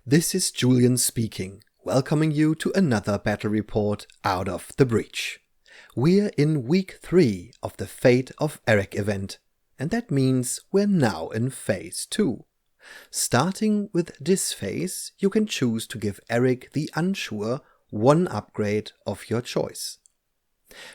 This is Julian speaking, welcoming you to another battle report out of the breach. We're in week 3 of the FateofEric event, and that means we're now in phase 2. Starting with this phase, you can choose to give Eric the Unsure one upgrade of your choice.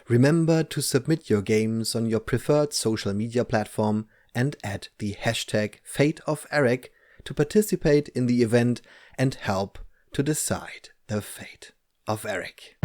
Remember to submit your games on your preferred social media platform and add the hashtag FateofEric to participate in the event and help to decide the fate of Eric.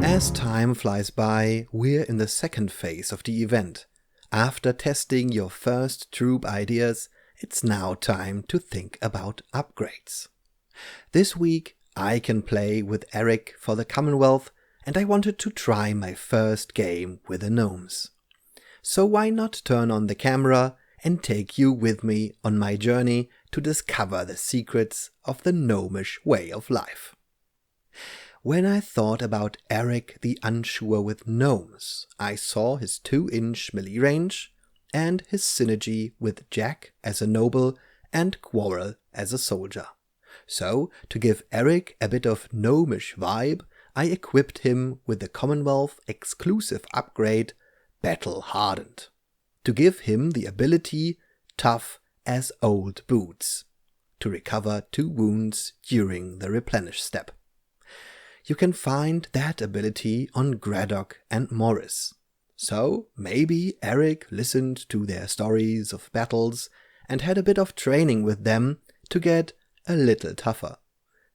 As time flies by, we're in the second phase of the event. After testing your first troop ideas, it's now time to think about upgrades. This week I can play with Eric for the Commonwealth, and I wanted to try my first game with the Gnomes. So why not turn on the camera and take you with me on my journey to discover the secrets of the gnomish way of life. When I thought about Eric the Unsure with Gnomes, I saw his 2-inch melee range and his synergy with Jack as a noble and Quarrel as a soldier. So, to give Eric a bit of gnomish vibe, I equipped him with the Commonwealth exclusive upgrade Battle Hardened, to give him the ability Tough as Old Boots, to recover 2 wounds during the replenish step. You can find that ability on Graddock and Morris. So maybe Eric listened to their stories of battles and had a bit of training with them to get a little tougher.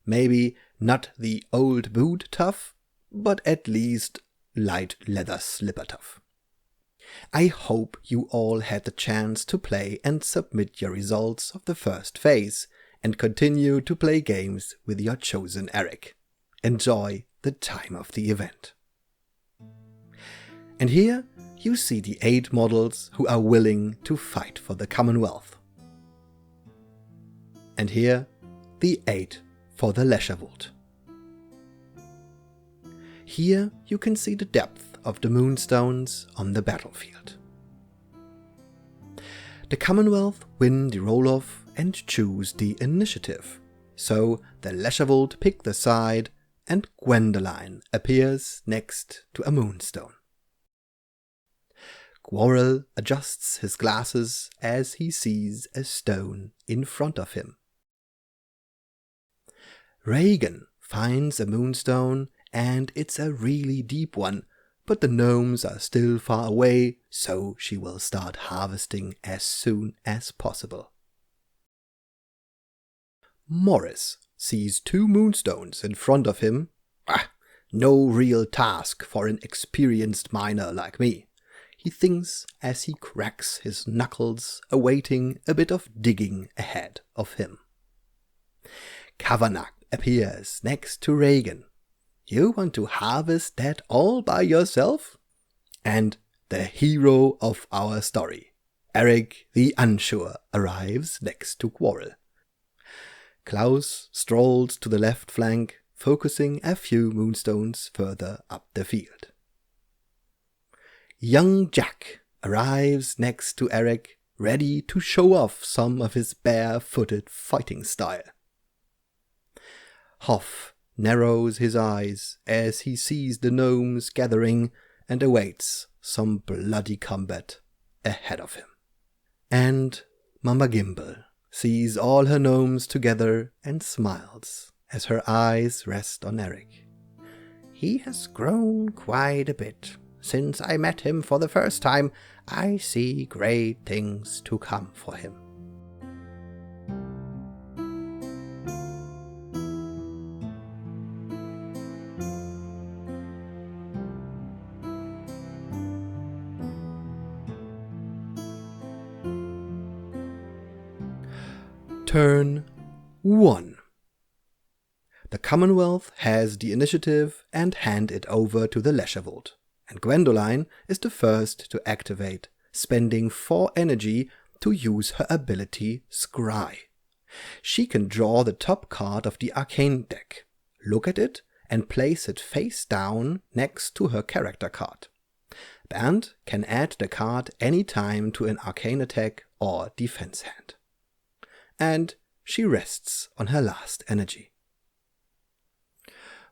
Maybe not the old boot tough, but at least light leather slipper tough. I hope you all had the chance to play and submit your results of the first phase and continue to play games with your chosen Eric. Enjoy the time of the event. And here you see the 8 models who are willing to fight for the Commonwealth. And here the 8 for the Lesherwood. Here you can see the depth of the Moonstones on the battlefield. The Commonwealth win the roll-off and choose the initiative, so the Lesherwood pick the side and Gwendoline appears next to a Moonstone. Quarrel adjusts his glasses as he sees a stone in front of him. Reagan finds a Moonstone, and it's a really deep one, but the gnomes are still far away, so she will start harvesting as soon as possible. Morris sees 2 Moonstones in front of him. No real task for an experienced miner like me, he thinks as he cracks his knuckles, awaiting a bit of digging ahead of him. Kavanagh appears next to Reagan. You want to harvest that all by yourself? And the hero of our story, Eric the Unsure, arrives next to Quarrel. Klaus strolls to the left flank, focusing a few Moonstones further up the field. Young Jack arrives next to Eric, ready to show off some of his bare-footed fighting style. Hoff narrows his eyes as he sees the gnomes gathering and awaits some bloody combat ahead of him. And Mama Gimble sees all her gnomes together and smiles as her eyes rest on Eric. He has grown quite a bit. Since I met him for the first time, I see great things to come for him. Turn 1. The Commonwealth has the initiative and hand it over to the Lesherwold, and Gwendoline is the first to activate, spending 4 energy to use her ability Scry. She can draw the top card of the arcane deck, look at it, and place it face down next to her character card. And can add the card anytime to an arcane attack or defense hand. And she rests on her last energy.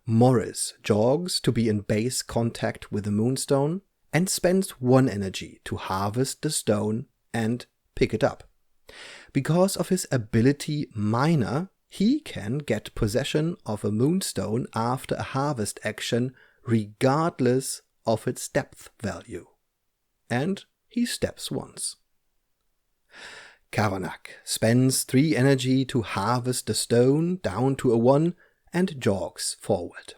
Morris jogs to be in base contact with the Moonstone and spends 1 energy to harvest the stone and pick it up. Because of his ability Miner, he can get possession of a Moonstone after a harvest action regardless of its depth value. And he steps once. Kavanak spends 3 energy to harvest the stone down to a 1 and jogs forward.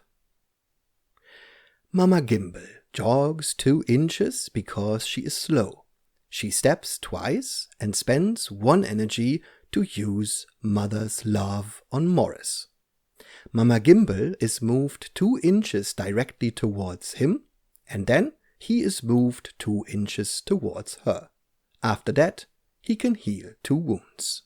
Mama Gimble jogs 2 inches because she is slow. She steps twice and spends 1 energy to use Mother's Love on Morris. Mama Gimble is moved 2 inches directly towards him, and then he is moved 2 inches towards her. After that, he can heal 2 wounds.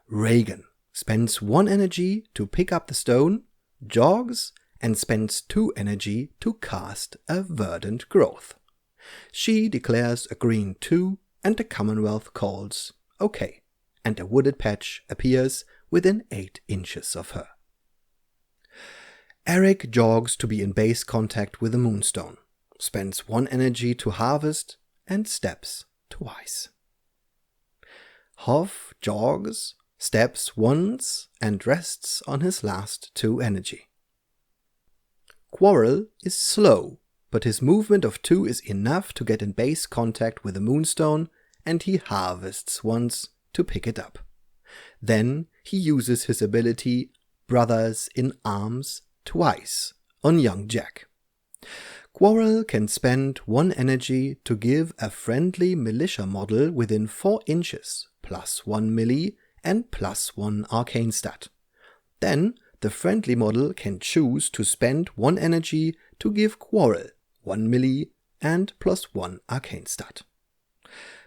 Reagan spends 1 energy to pick up the stone, jogs, and spends 2 energy to cast a Verdant Growth. She declares a green 2, and the Commonwealth calls OK, and a wooded patch appears within 8 inches of her. Eric jogs to be in base contact with the Moonstone, spends 1 energy to harvest, and steps twice. Hoff jogs, steps once, and rests on his last 2 energy. Quarrel is slow, but his movement of 2 is enough to get in base contact with the Moonstone, and he harvests once to pick it up. Then he uses his ability Brothers in Arms twice on young Jack. Quarrel can spend 1 energy to give a friendly militia model within 4 inches, +1 melee and +1 arcane stat. Then the friendly model can choose to spend 1 energy to give Quarrel 1 melee and +1 arcane stat.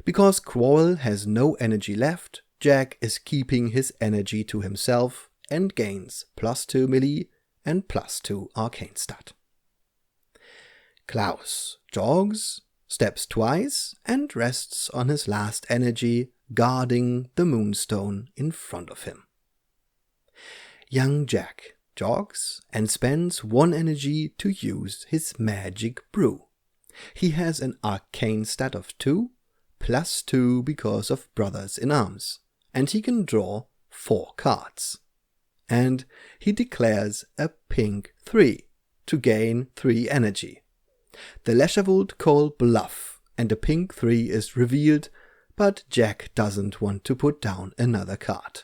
Because Quarrel has no energy left, Jack is keeping his energy to himself and gains +2 melee and +2 arcane stat. Klaus jogs, steps twice, and rests on his last energy, guarding the Moonstone in front of him. Young Jack jogs and spends 1 energy to use his magic brew. He has an arcane stat of 2, +2 because of Brothers in Arms, and he can draw 4 cards. And he declares a pink 3 to gain 3 energy. The Lesherwold call bluff, and the pink 3 is revealed, but Jack doesn't want to put down another card.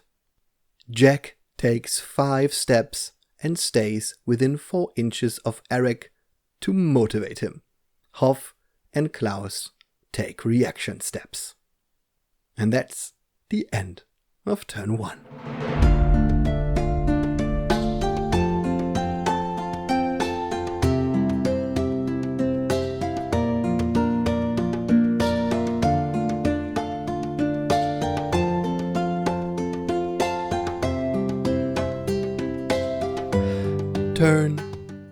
Jack takes 5 steps and stays within 4 inches of Eric to motivate him. Hoff and Klaus take reaction steps. And that's the end of turn 1. Turn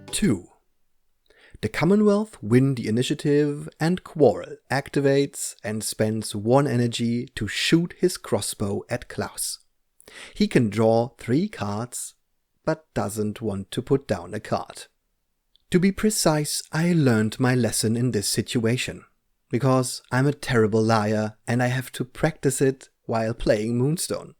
2. The Commonwealth win the initiative, and Quarrel activates and spends 1 energy to shoot his crossbow at Klaus. He can draw 3 cards, but doesn't want to put down a card. To be precise, I learned my lesson in this situation, because I'm a terrible liar and I have to practice it while playing Moonstone.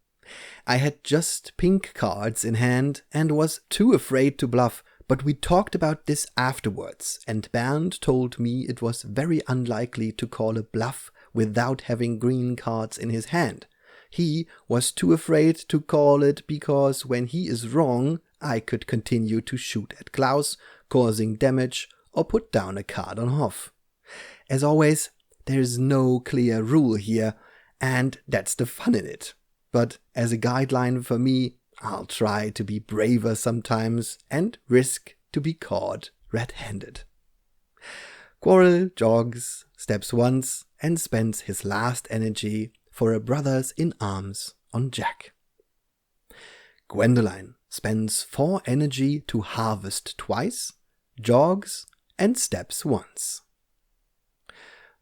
I had just pink cards in hand and was too afraid to bluff, but we talked about this afterwards, and Bernd told me it was very unlikely to call a bluff without having green cards in his hand. He was too afraid to call it because when he is wrong, I could continue to shoot at Klaus, causing damage, or put down a card on Hoff. As always, there is no clear rule here, and that's the fun in it. But as a guideline for me, I'll try to be braver sometimes and risk to be caught red-handed. Quarrel jogs, steps once, and spends his last energy for a brothers in arms on Jack. Gwendoline spends 4 energy to harvest twice, jogs, and steps once.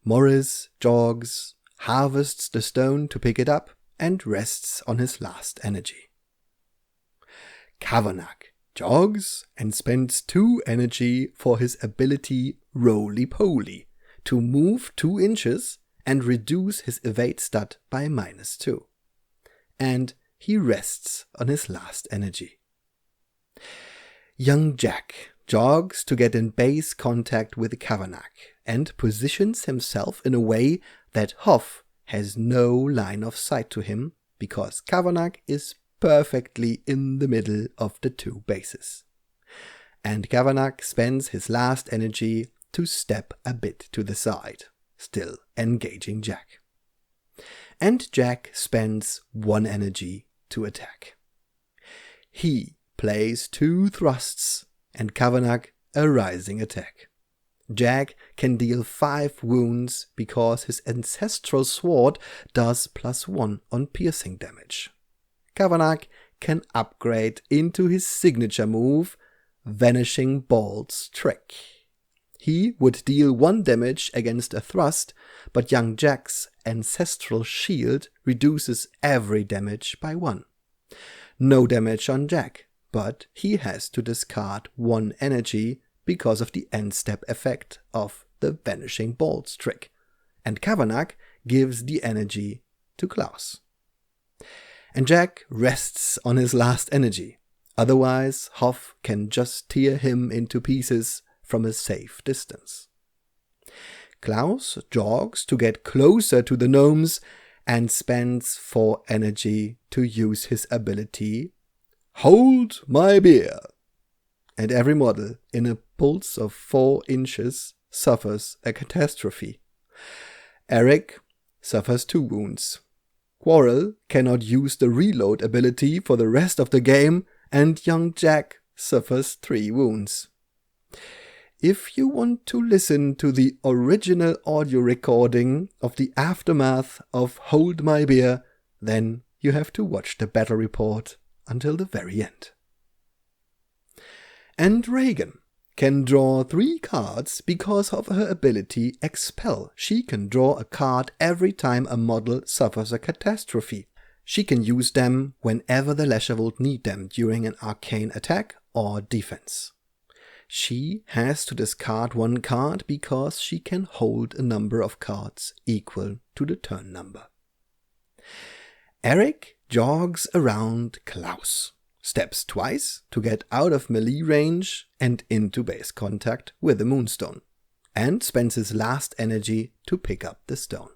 Morris jogs, harvests the stone to pick it up, and rests on his last energy. Kavanagh jogs and spends 2 energy for his ability Roly-Poly to move 2 inches and reduce his evade stat by -2. And he rests on his last energy. Young Jack jogs to get in base contact with Kavanagh and positions himself in a way that Hoff has no line of sight to him because Kavanagh is perfectly in the middle of the 2 bases. And Kavanagh spends his last energy to step a bit to the side, still engaging Jack. And Jack spends 1 energy to attack. He plays 2 thrusts and Kavanagh a rising attack. Jack can deal 5 wounds because his ancestral sword does +1 on piercing damage. Kavanagh can upgrade into his signature move, Vanishing Bolt's Trick. He would deal 1 damage against a thrust, but young Jack's ancestral shield reduces every damage by 1. No damage on Jack, but he has to discard 1 energy because of the end step effect of the Vanishing Bolt's Trick, and Kavanagh gives the energy to Klaus. And Jack rests on his last energy, otherwise Hoff can just tear him into pieces from a safe distance. Klaus jogs to get closer to the gnomes and spends 4 energy to use his ability Hold My Bier. And every model in a pulse of 4 inches suffers a catastrophe. Eric suffers 2 wounds. Quarrel cannot use the reload ability for the rest of the game, and young Jack suffers 3 wounds. If you want to listen to the original audio recording of the aftermath of Hold My Bier, then you have to watch the battle report until the very end. And Reagan can draw 3 cards because of her ability Expel. She can draw a card every time a model suffers a catastrophe. She can use them whenever the Lesherwold need them during an arcane attack or defense. She has to discard 1 card because she can hold a number of cards equal to the turn number. Eric jogs around Klaus, steps twice to get out of melee range and into base contact with the Moonstone, and spends his last energy to pick up the stone.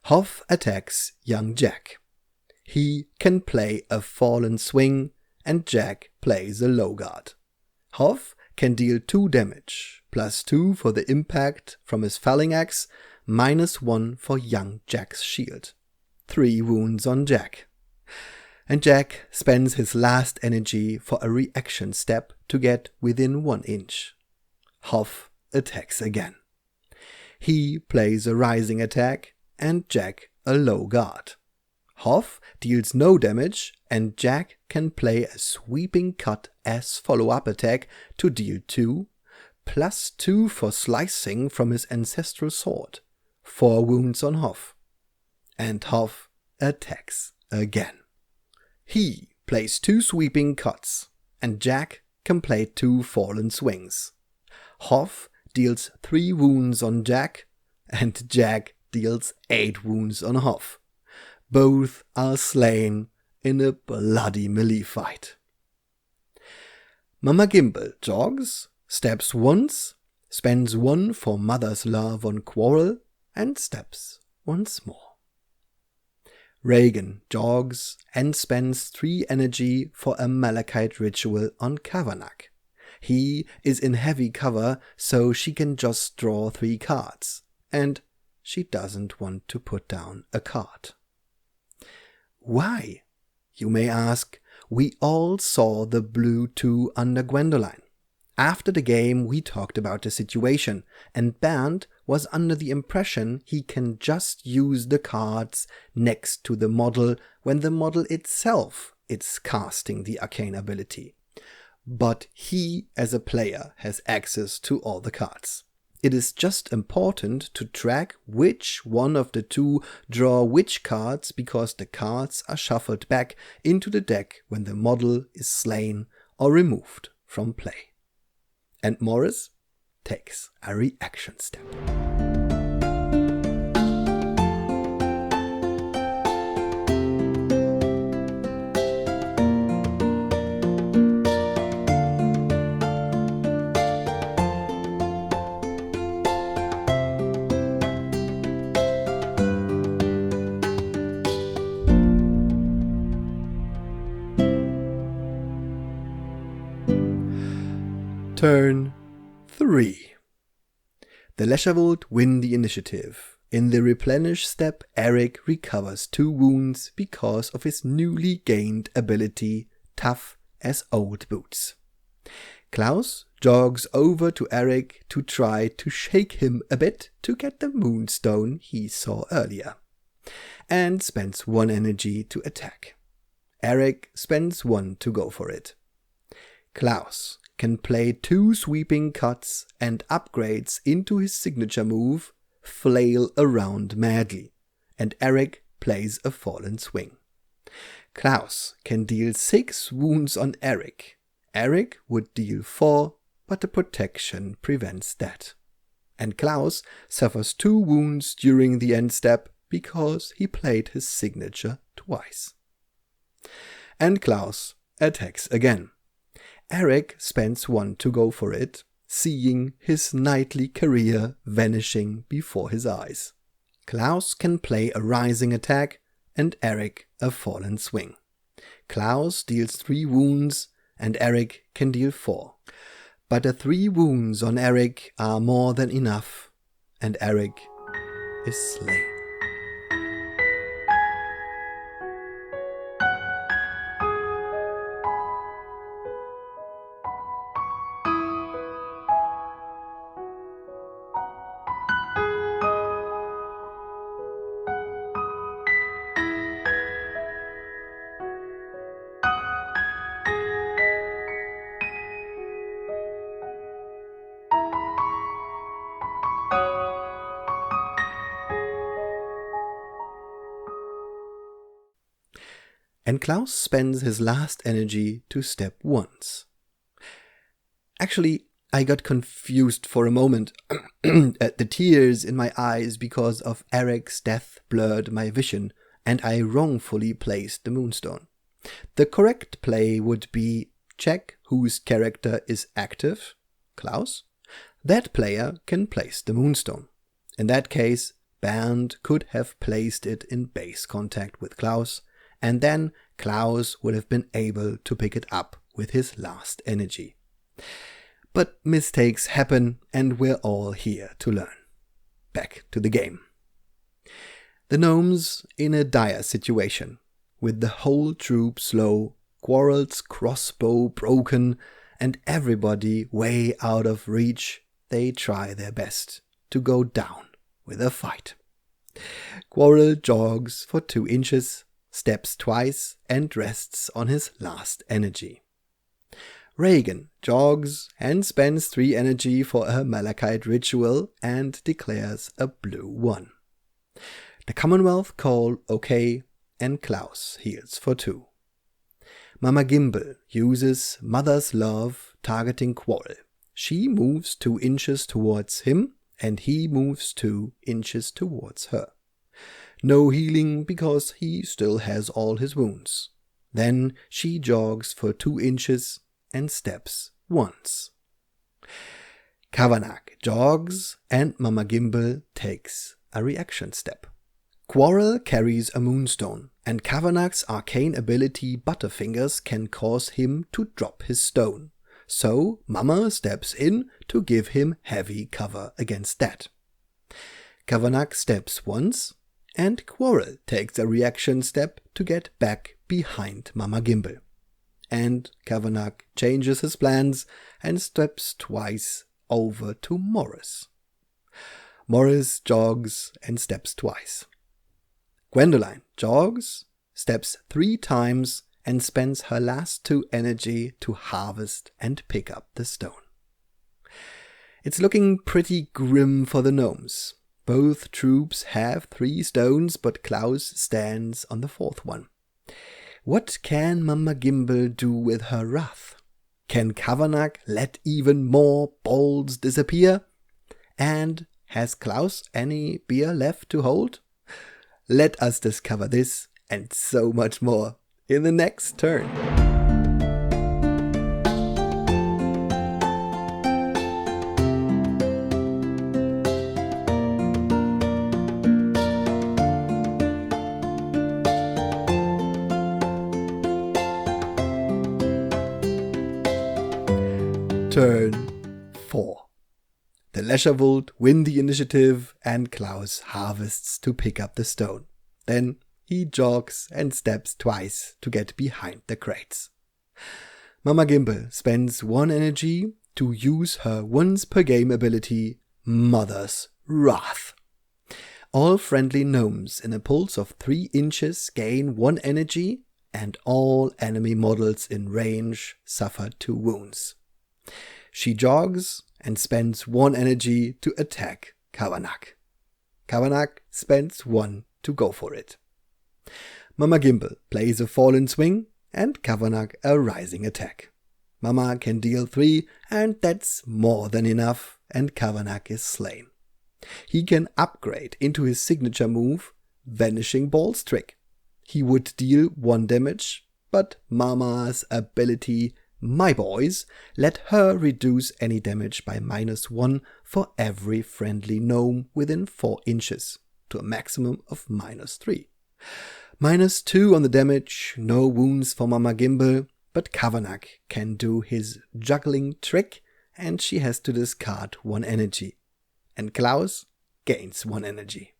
Hoff attacks young Jack. He can play a Fallen Swing, and Jack plays a low guard. Hoff can deal 2 damage, +2 for the impact from his felling axe, -1 for young Jack's shield. 3 wounds on Jack. And Jack spends his last energy for a reaction step to get within 1 inch. Hoff attacks again. He plays a rising attack and Jack a low guard. Hoff deals no damage and Jack can play a sweeping cut as follow-up attack to deal 2, +2 for slicing from his ancestral sword. 4 wounds on Hoff. And Hoff attacks again. He plays 2 sweeping cuts, and Jack can play 2 fallen swings. Hoff deals 3 wounds on Jack, and Jack deals 8 wounds on Hoff. Both are slain in a bloody melee fight. Mama Gimble jogs, steps once, spends 1 for Mother's Love on Quarrel, and steps once more. Reagan jogs and spends 3 energy for a Malachite ritual on Kavanagh. He is in heavy cover, so she can just draw 3 cards, and she doesn't want to put down a card. Why? You may ask. We all saw the blue 2 under Gwendoline. After the game we talked about the situation, and Bernd was under the impression he can just use the cards next to the model when the model itself is casting the arcane ability. But he, as a player, has access to all the cards. It is just important to track which one of the 2 draw which cards, because the cards are shuffled back into the deck when the model is slain or removed from play. And Morris takes a reaction step. Turn 3. The Lesherwold win the initiative. In the replenish step, Eric recovers 2 wounds because of his newly gained ability, tough as old boots. Klaus jogs over to Eric to try to shake him a bit to get the Moonstone he saw earlier, and spends 1 energy to attack. Eric spends 1 to go for it. Klaus can play 2 sweeping cuts and upgrades into his signature move, Flail Around Madly, and Eric plays a fallen swing. Klaus can deal 6 wounds on Eric. Eric would deal 4, but the protection prevents that. And Klaus suffers 2 wounds during the end step because he played his signature twice. And Klaus attacks again. Eric spends 1 to go for it, seeing his knightly career vanishing before his eyes. Klaus can play a rising attack and Eric a fallen swing. Klaus deals 3 wounds and Eric can deal 4. But the 3 wounds on Eric are more than enough, and Eric is slain. And Klaus spends his last energy to step once. Actually, I got confused for a moment. The tears in my eyes because of Eric's death blurred my vision, and I wrongfully placed the Moonstone. The correct play would be check whose character is active, Klaus. That player can place the Moonstone. In that case, Bernd could have placed it in base contact with Klaus, and then Klaus would have been able to pick it up with his last energy. But mistakes happen, and we're all here to learn. Back to the game. The gnomes in a dire situation, with the whole troop slow, Quarrel's crossbow broken, and everybody way out of reach. They try their best to go down with a fight. Quarrel jogs for 2 inches, steps twice, and rests on his last energy. Reagan jogs and spends 3 energy for a Malachite ritual and declares a blue 1. The Commonwealth call OK, and Klaus heals for 2. Mama Gimbal uses Mother's Love targeting Quarrel. She moves 2 inches towards him and he moves 2 inches towards her. No healing because he still has all his wounds. Then she jogs for 2 inches and steps once. Kavanagh jogs and Mama Gimbal takes a reaction step. Quarrel carries a Moonstone, and Kavanagh's arcane ability Butterfingers can cause him to drop his stone. So Mama steps in to give him heavy cover against that. Kavanagh steps once, and Quarrel takes a reaction step to get back behind Mama Gimbal. And Kavanagh changes his plans and steps twice over to Morris. Morris jogs and steps twice. Gwendoline jogs, steps 3 times, and spends her last 2 energy to harvest and pick up the stone. It's looking pretty grim for the gnomes. Both troops have 3 stones, but Klaus stands on the 4th one. What can Mama Gimbal do with her wrath? Can Kavanagh let even more balls disappear? And has Klaus any Bier left to hold? Let us discover this and so much more in the next turn. Turn 4. The Lescherwald win the initiative and Klaus harvests to pick up the stone. Then he jogs and steps twice to get behind the crates. Mama Gimbal spends 1 energy to use her once per game ability, Mother's Wrath. All friendly gnomes in a pulse of 3 inches gain 1 energy, and all enemy models in range suffer 2 wounds. She jogs and spends 1 energy to attack Kavanagh. Kavanagh spends 1 to go for it. Mama Gimbal plays a fallen swing and Kavanagh a rising attack. Mama can deal 3 and that's more than enough, and Kavanagh is slain. He can upgrade into his signature move, Vanishing Balls trick. He would deal 1 damage, but Mama's ability My Boys let her reduce any damage by -1 for every friendly gnome within 4 inches, to a maximum of -3. -2 on the damage, no wounds for Mama Gimbal, but Kavanagh can do his juggling trick and she has to discard 1 energy. And Klaus gains 1 energy.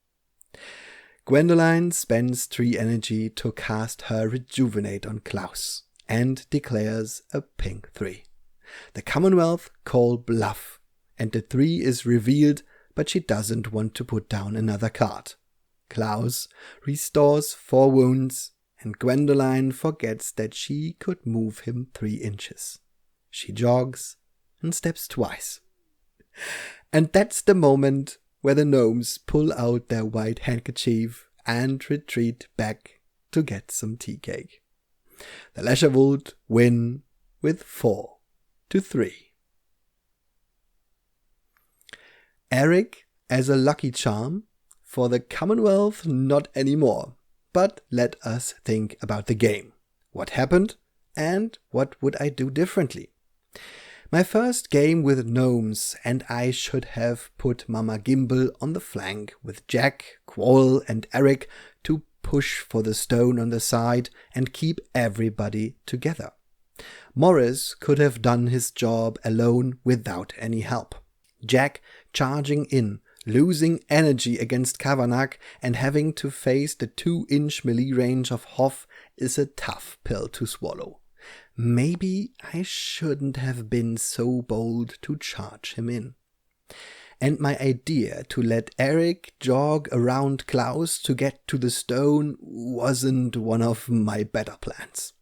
Gwendoline spends 3 energy to cast her Rejuvenate on Klaus and declares a pink 3. The Commonwealth call bluff, and the 3 is revealed, but she doesn't want to put down another card. Klaus restores 4 wounds, and Gwendoline forgets that she could move him 3 inches. She jogs and steps twice. And that's the moment where the gnomes pull out their white handkerchief and retreat back to get some tea cake. The Lescherwald win with 4-3. Eric as a lucky charm? For the Commonwealth, not anymore. But let us think about the game. What happened and what would I do differently? My first game with gnomes, and I should have put Mama Gimbal on the flank with Jack, Quarrel and Eric to push for the stone on the side and keep everybody together. Morris could have done his job alone without any help. Jack charging in, losing energy against Kavanagh and having to face the 2-inch melee range of Hoff is a tough pill to swallow. Maybe I shouldn't have been so bold to charge him in. And my idea to let Eric jog around Klaus to get to the stone wasn't one of my better plans.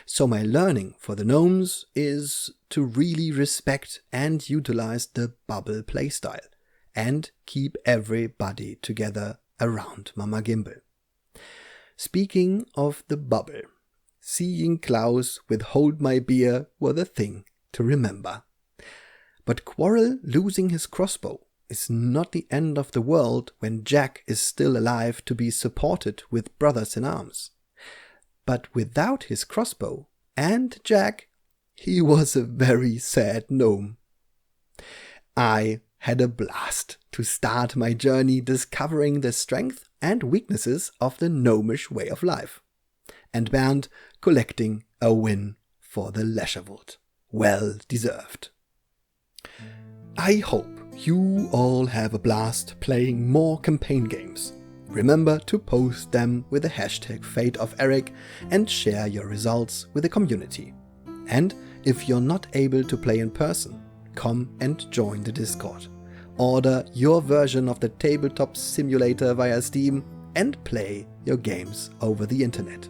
So my learning for the gnomes is to really respect and utilize the bubble playstyle and keep everybody together around Mama Gimbal. Speaking of the bubble, seeing Klaus withhold my beer were the thing to remember. But Quarrel losing his crossbow is not the end of the world when Jack is still alive to be supported with brothers in arms. But without his crossbow and Jack, he was a very sad gnome. I had a blast to start my journey discovering the strengths and weaknesses of the gnomish way of life. And Bernd collecting a win for the Lescherwood. Well deserved. I hope you all have a blast playing more campaign games. Remember to post them with the hashtag FateofEric and share your results with the community. And if you're not able to play in person, come and join the Discord. Order your version of the Tabletop simulator via Steam and play your games over the internet.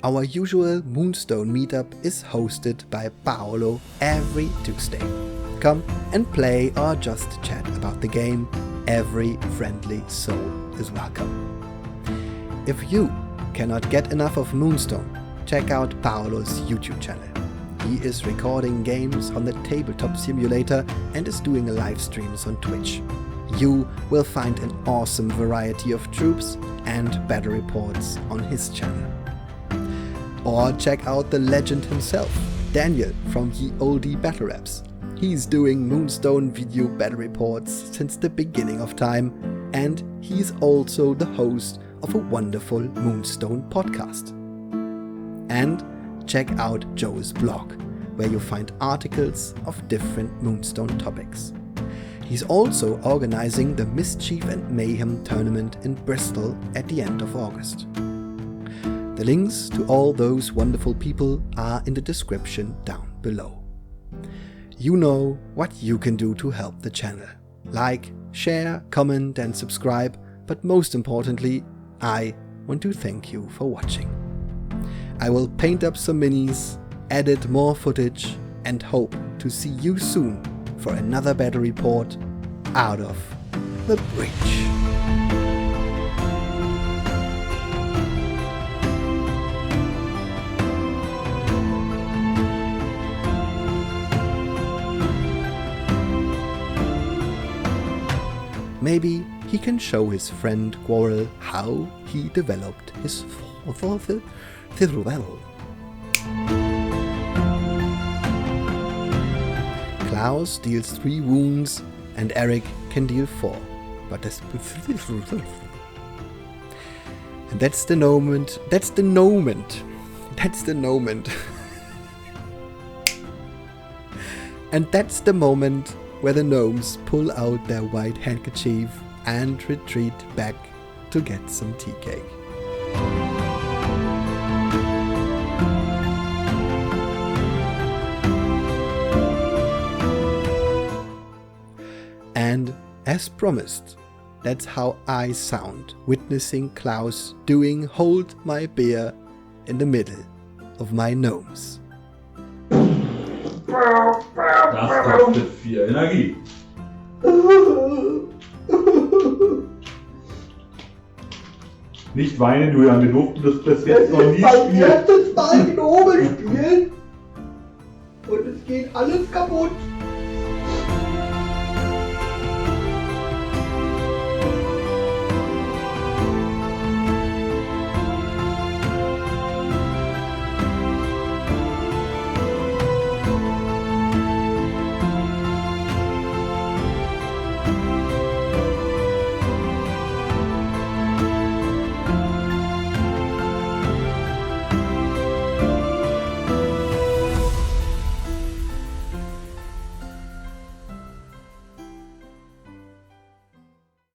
Our usual Moonstone meetup is hosted by Paolo every Tuesday. Come and play or just chat about the game. Every friendly soul is welcome. If you cannot get enough of Moonstone, check out Paolo's YouTube channel. He is recording games on the Tabletop simulator and is doing live streams on Twitch. You will find an awesome variety of troops and battle reports on his channel. Or check out the legend himself, Daniel from Ye Olde Battle Raps. He's doing Moonstone video battle reports since the beginning of time, and he's also the host of a wonderful Moonstone podcast. And check out Joe's blog, where you find articles of different Moonstone topics. He's also organizing the Mischief and Mayhem tournament in Bristol at the end of August. The links to all those wonderful people are in the description down below. You know what you can do to help the channel. Like, share, comment and subscribe, but most importantly, I want to thank you for watching. I will paint up some minis, edit more footage, and hope to see you soon for another battle report out of the breach. Maybe he can show his friend Quarrel how he developed his level. Klaus deals 3 wounds and Eric can deal 4. But that's... And that's the moment. That's the moment. And that's the moment where the gnomes pull out their white handkerchief and retreat back to get some tea cake. And as promised, that's how I sound witnessing Klaus doing Hold My Beer in the middle of my gnomes. Das kostet 4 Energie. Nicht weinen, Julian, wir durften das bis jetzt noch nie spielen. spielen. Erstes Mal Gnomen spielen und es geht alles kaputt.